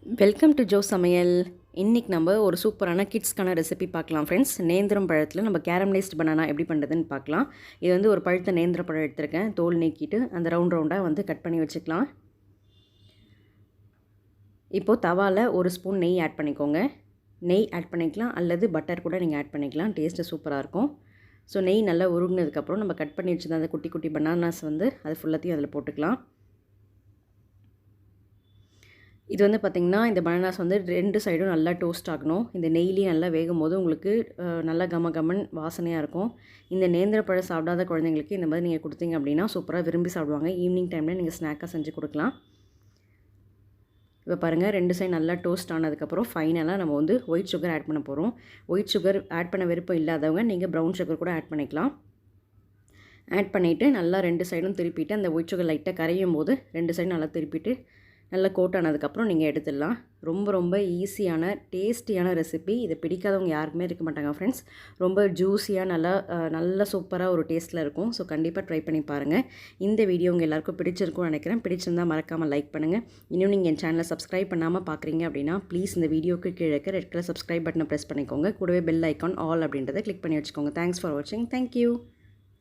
Welcome to Joe சமையல். இன்றைக்கி நம்ம ஒரு சூப்பரான கிட்ஸ்க்கான ரெசிபி பார்க்கலாம் ஃப்ரெண்ட்ஸ். நேந்திரம் பழத்தில் நம்ம கேரமலைஸ்ட் பனானா எப்படி பண்ணுறதுன்னு பார்க்கலாம். இது வந்து ஒரு பழுத்த நேந்திர பழம் எடுத்திருக்கேன். தோல் நீக்கிட்டு அந்த ரவுண்டாக வந்து கட் பண்ணி வச்சுக்கலாம். இப்போது தவாவில் ஒரு ஸ்பூன் நெய் ஆட் பண்ணிக்கோங்க. நெய் ஆட் பண்ணிக்கலாம் அல்லது பட்டர் கூட நீங்கள் ஆட் பண்ணிக்கலாம். டேஸ்ட்டு சூப்பராக இருக்கும். ஸோ நெய் நல்லா உருகுனதுக்கப்புறம் நம்ம கட் பண்ணி வச்சுருந்த அந்த குட்டி குட்டி பனானாஸ் வந்து அது ஃபுல்லாத்தையும் அதில் போட்டுக்கலாம். இது வந்து பார்த்திங்கன்னா இந்த பனானாஸ் வந்து 2 சைடும் நல்லா டோஸ்ட் ஆகணும். இந்த நெய்லேயும் நல்லா வேகும் போது உங்களுக்கு நல்லா கமகமன் வாசனையாக இருக்கும். இந்த நேந்திர பழம் சாப்பிடாத குழந்தைங்களுக்கு இந்த மாதிரி நீங்கள் கொடுத்தீங்க அப்படின்னா சூப்பராக விரும்பி சாப்பிடுவாங்க. ஈவினிங் டைமில் நீங்கள் ஸ்நாக்காக செஞ்சு கொடுக்கலாம். இப்போ பாருங்கள் 2 சைடு நல்லா டோஸ்ட் ஆனதுக்கப்புறம் ஃபைனலாக நம்ம வந்து ஒயிட் சுகர் ஆட் பண்ண போகிறோம். ஒயிட் சுகர் ஆட் பண்ண விருப்பம் இல்லாதவங்க நீங்கள் ப்ரௌன் சுகர் கூட ஆட் பண்ணிக்கலாம். ஆட் பண்ணிவிட்டு நல்லா 2 சைடும் திருப்பிட்டு அந்த ஒயிட் சுகர் லைட்டாக கரையும் போது 2 சைடும் நல்லா திருப்பிட்டு நல்லா கோட் ஆனதுக்கப்புறம் நீங்கள் எடுத்துடலாம். ரொம்ப ஈஸியான டேஸ்டியான ரெசிபி. இதை பிடிக்காதவங்க யாருக்குமே இருக்க மாட்டாங்க ஃப்ரெண்ட்ஸ். ரொம்ப ஜூஸியாக நல்லா சூப்பராக ஒரு டேஸ்ட்டில் இருக்கும். ஸோ கண்டிப்பாக ட்ரை பண்ணி பாருங்கள். இந்த வீடியோ உங்கள் எல்லாருக்கும் பிடிச்சிருக்கும்னு நினைக்கிறேன். பிடிச்சிருந்தால் மறக்காமல் லைக் பண்ணுங்கள். இன்னும் நீங்கள் என் சேனலை சப்ஸ்கிரைப் பண்ணாமல் பார்க்குறீங்க அப்படின்னா ப்ளீஸ் இந்த வீடியோக்கு கீழே இருக்க ரெட் கலர் சப்ஸ்கிரைப் பட்டனை ப்ரெஸ் பண்ணிக்கோங்க. கூடவே பெல் ஐக்கான் ஆல் அப்படின்றத கிளிக் பண்ணி வச்சுக்கோங்க. தேங்க்ஸ் ஃபார் வாட்சிங். தேங்க்யூ.